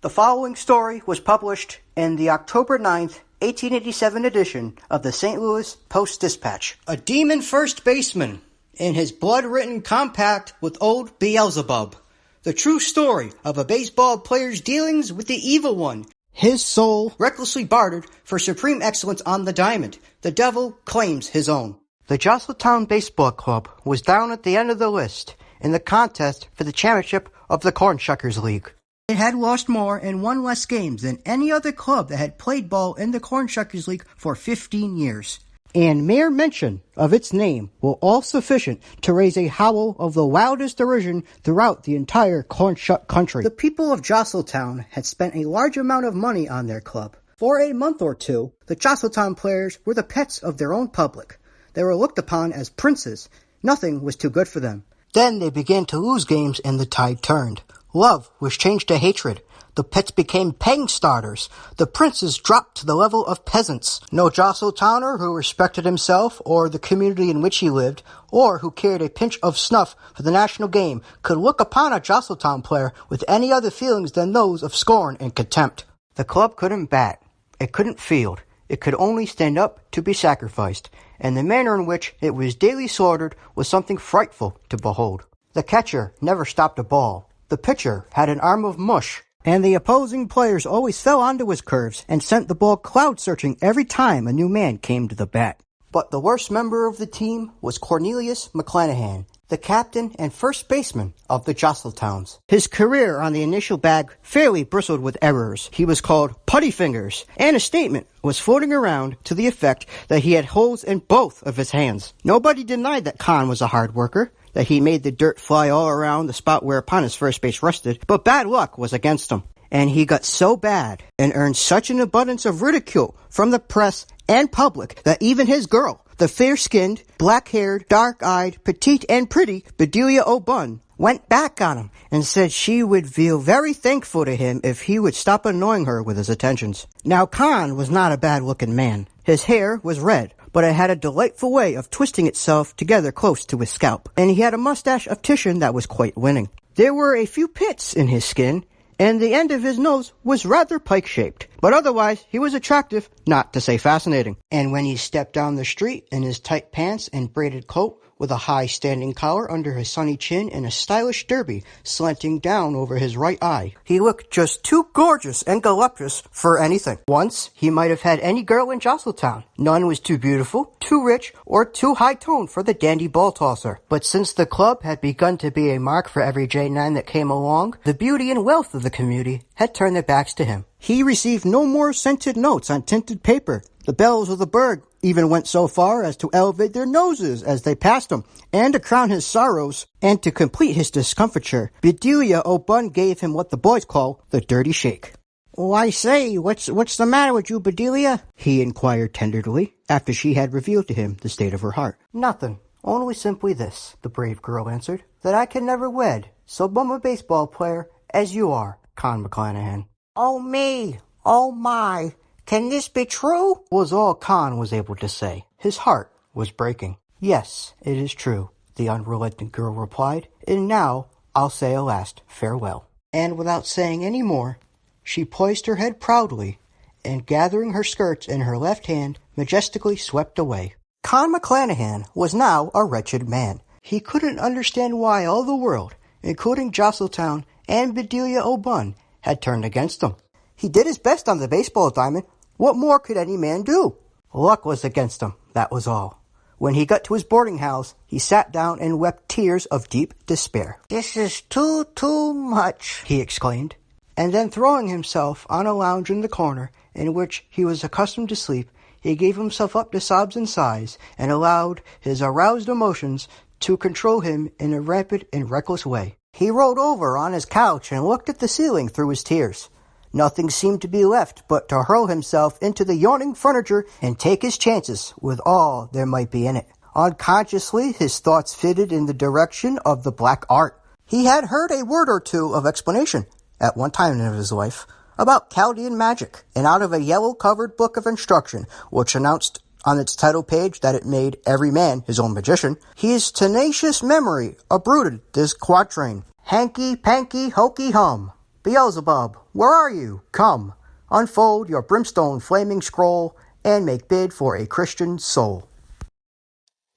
The following story was published in the October 9th, 1887 edition of the St. Louis Post-Dispatch. A demon first baseman in his blood-written compact with old Beelzebub. The true story of a baseball player's dealings with the evil one. His soul recklessly bartered for supreme excellence on the diamond. The devil claims his own. The Jostletown Baseball Club was down at the end of the list in the contest for the championship of the Cornshuckers League. It had lost more and won less games than any other club that had played ball in the Cornshuckers League for 15 years. And mere mention of its name was all sufficient to raise a howl of the wildest derision throughout the entire Cornshuck country. The people of Jostletown had spent a large amount of money on their club. For a month or two, the Jostletown players were the pets of their own public. They were looked upon as princes. Nothing was too good for them. Then they began to lose games and the tide turned. Love was changed to hatred. The pets became pang starters. The princes dropped to the level of peasants. No Jostletowner who respected himself or the community in which he lived, or who cared a pinch of snuff for the national game, could look upon a Jostletown player with any other feelings than those of scorn and contempt. The club couldn't bat. It couldn't field. It could only stand up to be sacrificed, and the manner in which it was daily slaughtered was something frightful to behold. The catcher never stopped a ball. The pitcher had an arm of mush, and the opposing players always fell onto his curves and sent the ball cloud-searching every time a new man came to the bat. But the worst member of the team was Cornelius McClanahan, the captain and first baseman of the Jostletowns. His career on the initial bag fairly bristled with errors. He was called Putty Fingers, and a statement was floating around to the effect that he had holes in both of his hands. Nobody denied that Con was a hard worker, that he made the dirt fly all around the spot whereupon his first base rested, but bad luck was against him. And he got so bad and earned such an abundance of ridicule from the press and public that even his girl, the fair-skinned, black-haired, dark-eyed, petite and pretty Bedelia O'Bun, went back on him and said she would feel very thankful to him if he would stop annoying her with his attentions. Now, Con was not a bad-looking man. His hair was red, but it had a delightful way of twisting itself together close to his scalp, and he had a mustache of Titian that was quite winning. There were a few pits in his skin, and the end of his nose was rather pike-shaped, but otherwise he was attractive, not to say fascinating. And when he stepped down the street in his tight pants and braided coat, with a high standing collar under his sunny chin and a stylish derby slanting down over his right eye, he looked just too gorgeous and voluptuous for anything. Once, he might have had any girl in Jostletown. None was too beautiful, too rich, or too high-toned for the dandy ball tosser. But since the club had begun to be a mark for every J9 that came along, the beauty and wealth of the community had turned their backs to him. He received no more scented notes on tinted paper. The belles of the burg even went so far as to elevate their noses as they passed him, and to crown his sorrows, and to complete his discomfiture, Bedelia O'Bun gave him what the boys call the dirty shake. "Oh, I say, what's the matter with you, Bedelia?" he inquired tenderly, after she had revealed to him the state of her heart. "Nothing, only simply this," the brave girl answered, "that I can never wed so bum a baseball player as you are, Con McClanahan." "Oh, me! Oh, my! Can this be true?" was all Con was able to say. His heart was breaking. "Yes, it is true," the unrelenting girl replied, "and now I'll say a last farewell." And without saying any more, she poised her head proudly, and gathering her skirts in her left hand, majestically swept away. Con McClanahan was now a wretched man. He couldn't understand why all the world, including Jostletown and Bedelia O'Bun, had turned against him. He did his best on the baseball diamond. What more could any man do? Luck was against him, that was all. When he got to his boarding house, he sat down and wept tears of deep despair. "This is too much," he exclaimed. And then throwing himself on a lounge in the corner in which he was accustomed to sleep, he gave himself up to sobs and sighs, and allowed his aroused emotions to control him in a rapid and reckless way. He rolled over on his couch and looked at the ceiling through his tears. Nothing seemed to be left but to hurl himself into the yawning furniture and take his chances with all there might be in it. Unconsciously, his thoughts fitted in the direction of the black art. He had heard a word or two of explanation, at one time in his life, about Chaldean magic, and out of a yellow-covered book of instruction, which announced on its title page that it made every man his own magician, his tenacious memory uprooted this quatrain: "Hanky-panky, hokey-hum. Beelzebub, where are you? Come, unfold your brimstone flaming scroll, and make bid for a Christian soul.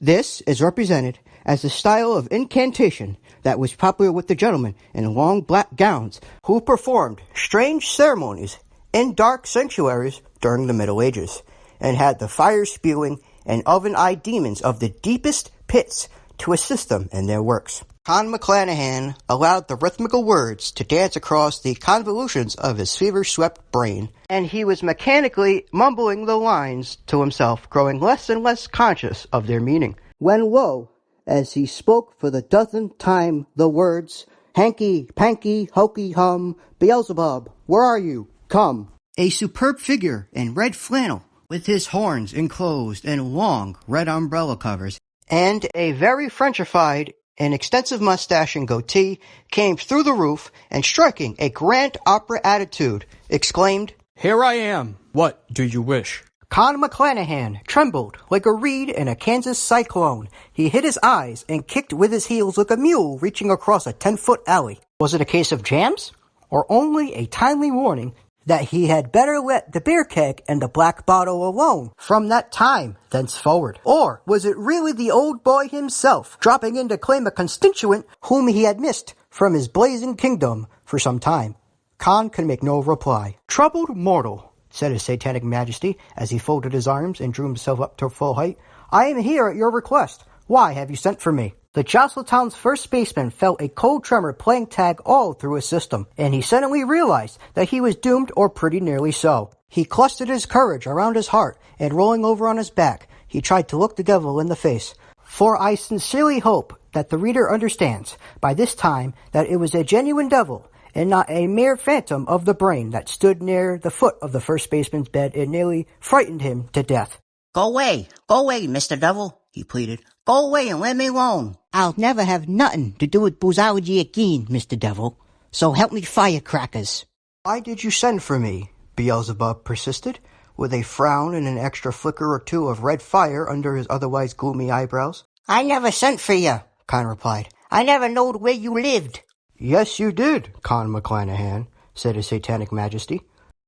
This is represented as the style of incantation that was popular with the gentlemen in long black gowns who performed strange ceremonies in dark sanctuaries during the Middle Ages, and had the fire-spewing and oven-eyed demons of the deepest pits to assist them in their works. Con McClanahan allowed the rhythmical words to dance across the convolutions of his fever-swept brain, and he was mechanically mumbling the lines to himself, growing less and less conscious of their meaning. When lo, as he spoke for the dozenth time the words, "Hanky, panky, hokey, hum, Beelzebub, where are you? Come." A superb figure in red flannel, with his horns enclosed in long red umbrella covers, and a very Frenchified and extensive mustache and goatee, came through the roof, and striking a grand opera attitude, exclaimed, "Here I am. What do you wish?" Con McClanahan trembled like a reed in a Kansas cyclone. He hid his eyes and kicked with his heels like a mule reaching across a 10-foot alley. Was it a case of jams, or only a timely warning that he had better let the beer keg and the black bottle alone from that time thenceforward? Or was it really the old boy himself, dropping in to claim a constituent whom he had missed from his blazing kingdom for some time? Con could make no reply. "Troubled mortal," said his satanic majesty as he folded his arms and drew himself up to full height, "I am here at your request. Why have you sent for me?" The Jostletown's first baseman felt a cold tremor playing tag all through his system, and he suddenly realized that he was doomed, or pretty nearly so. He clustered his courage around his heart, and rolling over on his back, he tried to look the devil in the face. For I sincerely hope that the reader understands by this time that it was a genuine devil, and not a mere phantom of the brain that stood near the foot of the first baseman's bed and nearly frightened him to death. Go away, Mr. Devil," he pleaded. "Go away and let me alone." "I'll never have nothing to do with boozology again, Mr. Devil. So help me firecrackers." "Why did you send for me?" Beelzebub persisted, with a frown and an extra flicker or two of red fire under his otherwise gloomy eyebrows. "I never sent for you," Con replied. "I never knowed where you lived." "Yes, you did, Con McClanahan," said his satanic majesty.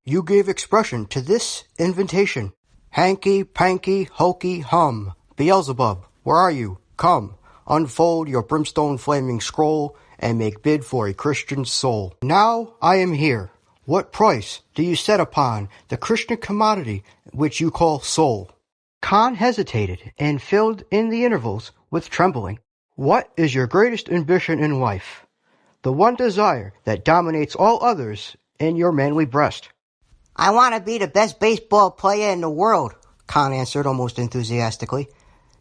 "You gave expression to this invitation. Hanky, panky, hokey, hum. Beelzebub, where are you? Come, unfold your brimstone flaming scroll, and make bid for a Christian soul. Now I am here. What price do you set upon the Christian commodity which you call soul?" Con hesitated and filled in the intervals with trembling. "What is your greatest ambition in life? The one desire that dominates all others in your manly breast?" "I want to be the best baseball player in the world," Con answered almost enthusiastically.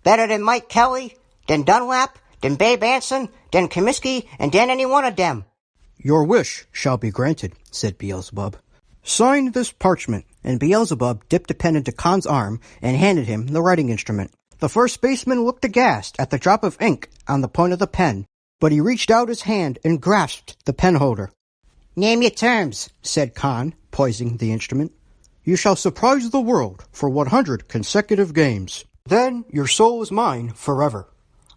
"Better than Mike Kelly, than Dunlap, than Babe Anson, than Comiskey, and than any one of them." "Your wish shall be granted," said Beelzebub. "Sign this parchment," and Beelzebub dipped a pen into Con's arm and handed him the writing instrument. The first baseman looked aghast at the drop of ink on the point of the pen, but he reached out his hand and grasped the penholder. "Name your terms," said Con, poising the instrument. "You shall surprise the world for 100 consecutive games. Then your soul is mine forever."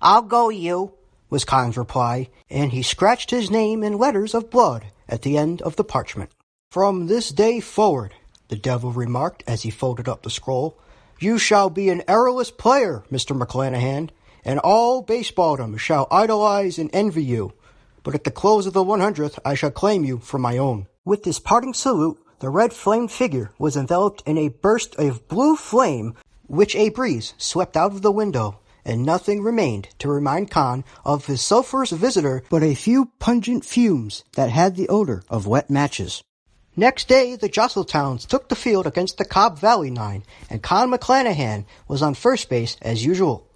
"I'll go you," was Con's reply, and he scratched his name in letters of blood at the end of the parchment. "From this day forward," the devil remarked as he folded up the scroll, "you shall be an errorless player, Mr. McClanahan, and all baseballdom shall idolize and envy you. But at the close of the 100th, I shall claim you for my own." With this parting salute, the red-flamed figure was enveloped in a burst of blue flame which a breeze swept out of the window, and nothing remained to remind Con of his sulphurous visitor but a few pungent fumes that had the odor of wet matches. Next day, the Jostletowns took the field against the Cobb Valley Nine, and Con McClanahan was on first base as usual.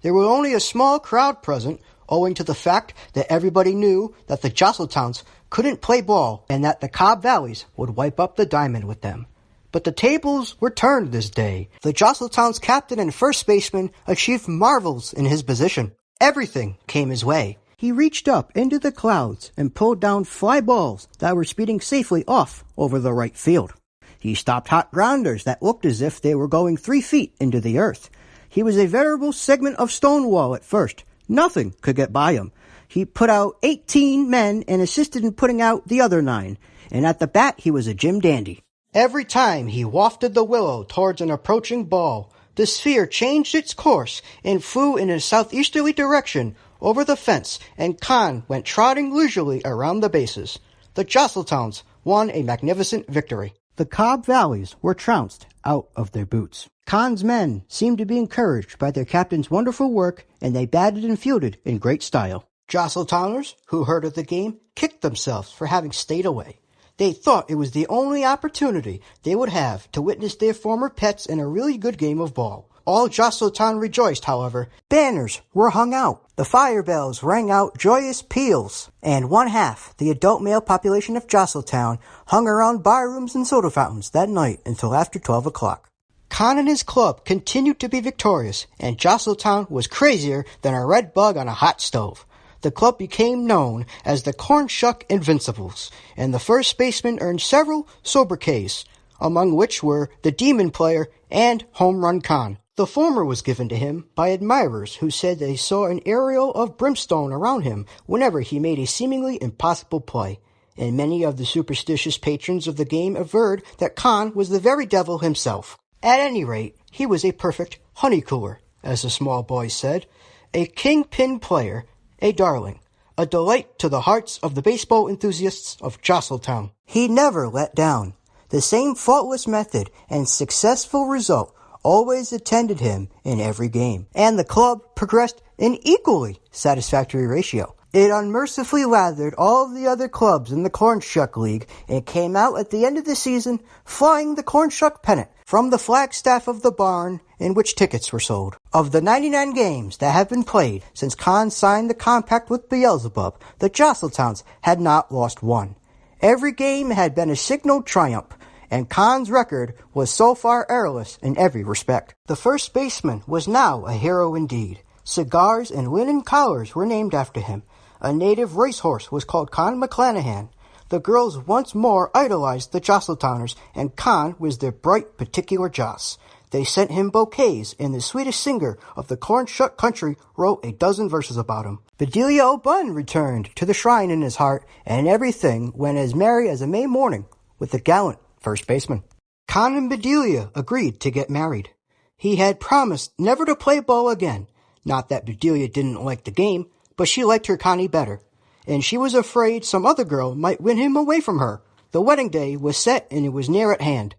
There were only a small crowd present, owing to the fact that everybody knew that the Jostletowns couldn't play ball and that the Cobb Valleys would wipe up the diamond with them. But the tables were turned this day. The Jostletown's captain and first baseman achieved marvels in his position. Everything came his way. He reached up into the clouds and pulled down fly balls that were speeding safely off over the right field. He stopped hot grounders that looked as if they were going 3 feet into the earth. He was a veritable segment of Stonewall at first. Nothing could get by him. He put out 18 men and assisted in putting out the other 9, and at the bat he was a Jim Dandy. Every time he wafted the willow towards an approaching ball, the sphere changed its course and flew in a southeasterly direction over the fence, and Con went trotting leisurely around the bases. The Josseltowns won a magnificent victory. The Cobb Valleys were trounced out of their boots. Con's men seemed to be encouraged by their captain's wonderful work, and they batted and fielded in great style. Josseltowners, who heard of the game, kicked themselves for having stayed away. They thought it was the only opportunity they would have to witness their former pets in a really good game of ball. All Josseltown rejoiced, however. Banners were hung out. The fire bells rang out joyous peals, and one half the adult male population of Josseltown hung around barrooms and soda fountains that night until after 12 o'clock. Con and his club continued to be victorious, and Josseltown was crazier than a red bug on a hot stove. The club became known as the Cornshuck Invincibles, and the first baseman earned several sobriquets, among which were the Demon Player and Home Run Con. The former was given to him by admirers who said they saw an aureole of brimstone around him whenever he made a seemingly impossible play, and many of the superstitious patrons of the game averred that Con was the very devil himself. At any rate, he was a perfect honey cooler, as the small boys said, a kingpin player, a darling, a delight to the hearts of the baseball enthusiasts of Josseltown. He never let down. The same faultless method and successful result always attended him in every game, and the club progressed in equally satisfactory ratio. It unmercifully lathered all of the other clubs in the Cornshuck League and came out at the end of the season flying the Cornshuck pennant from the flagstaff of the barn in which tickets were sold. Of the 99 games that have been played since Con signed the compact with Beelzebub, the Josseltowns had not lost one. Every game had been a signal triumph, and Con's record was so far errorless in every respect. The first baseman was now a hero indeed. Cigars and linen collars were named after him. A native racehorse was called Con McClanahan. The girls once more idolized the Josseltowners, and Con was their bright particular Joss. They sent him bouquets, and the sweetest singer of the Cornshuck country wrote a dozen verses about him. Bedelia O'Bunn returned to the shrine in his heart, and everything went as merry as a May morning with the gallant first baseman. Con and Bedelia agreed to get married. He had promised never to play ball again. Not that Bedelia didn't like the game, but she liked her Connie better, and she was afraid some other girl might win him away from her. The wedding day was set, and it was near at hand.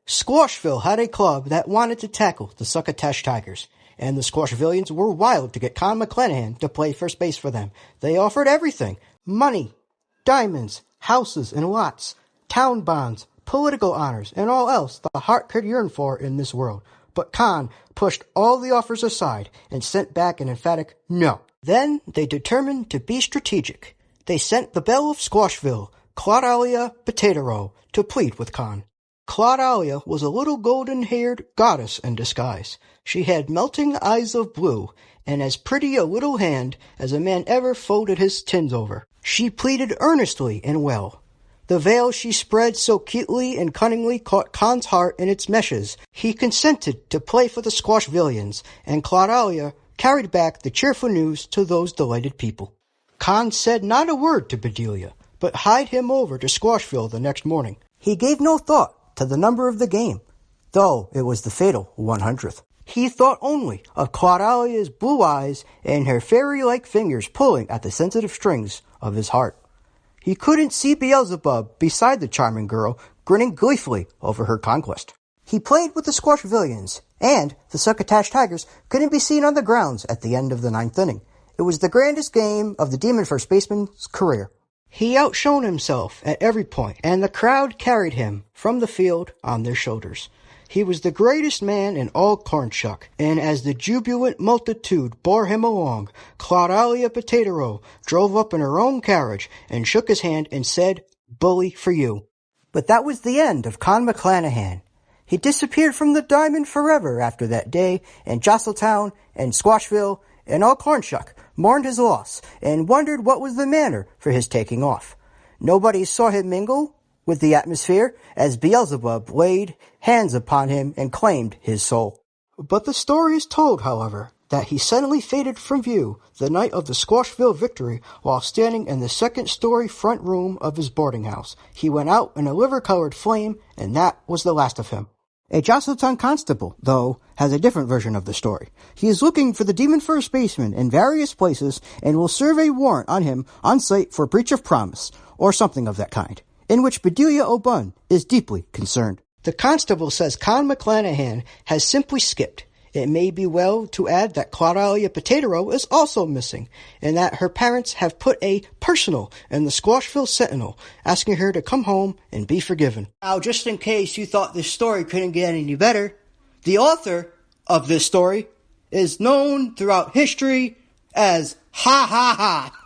Squashville had a club that wanted to tackle the Succotash Tigers, and the Squashvillians were wild to get Con McClanahan to play first base for them. They offered everything: money, diamonds, houses and lots, town bonds, political honors, and all else the heart could yearn for in this world. But Con pushed all the offers aside and sent back an emphatic no. Then they determined to be strategic. They sent the belle of Squashville, Claudalia Potato, to plead with Con. Claudalia was a little golden-haired goddess in disguise. She had melting eyes of blue, and as pretty a little hand as a man ever folded his tins over. She pleaded earnestly and well. The veil she spread so cutely and cunningly caught Con's heart in its meshes. He consented to play for the Squashvillians, and Claudalia carried back the cheerful news to those delighted people. Con said not a word to Bedelia, but hied him over to Squashville the next morning. He gave no thought to the number of the game, though it was the fatal 100th. He thought only of Claudalia's blue eyes and her fairy-like fingers pulling at the sensitive strings of his heart. He couldn't see Beelzebub beside the charming girl, grinning gleefully over her conquest. He played with the Squashvillians, and the Succotash Tigers couldn't be seen on the grounds at the end of the 9th inning. It was the grandest game of the Demon first baseman's career. He outshone himself at every point, and the crowd carried him from the field on their shoulders. He was the greatest man in all Cornshuck, and as the jubilant multitude bore him along, Claudalia Potato drove up in her own carriage and shook his hand and said, "Bully for you." But that was the end of Con McClanahan. He disappeared from the diamond forever after that day, and Josseltown and Squashville and all Cornshuck mourned his loss and wondered what was the manner for his taking off. Nobody saw him mingle with the atmosphere as Beelzebub laid hands upon him and claimed his soul. But the story is told, however, that he suddenly faded from view the night of the Squashville victory while standing in the second-story front room of his boarding house. He went out in a liver-colored flame, and that was the last of him. A Josseltown constable, though, has a different version of the story. He is looking for the demon first baseman in various places and will serve a warrant on him on site for breach of promise, or something of that kind, in which Bedelia O'Bunn is deeply concerned. The constable says Con McClanahan has simply skipped. It may be well to add that Claudia Potato is also missing, and that her parents have put a personal in the Squashville Sentinel, asking her to come home and be forgiven. Now, just in case you thought this story couldn't get any better, the author of this story is known throughout history as Ha Ha Ha.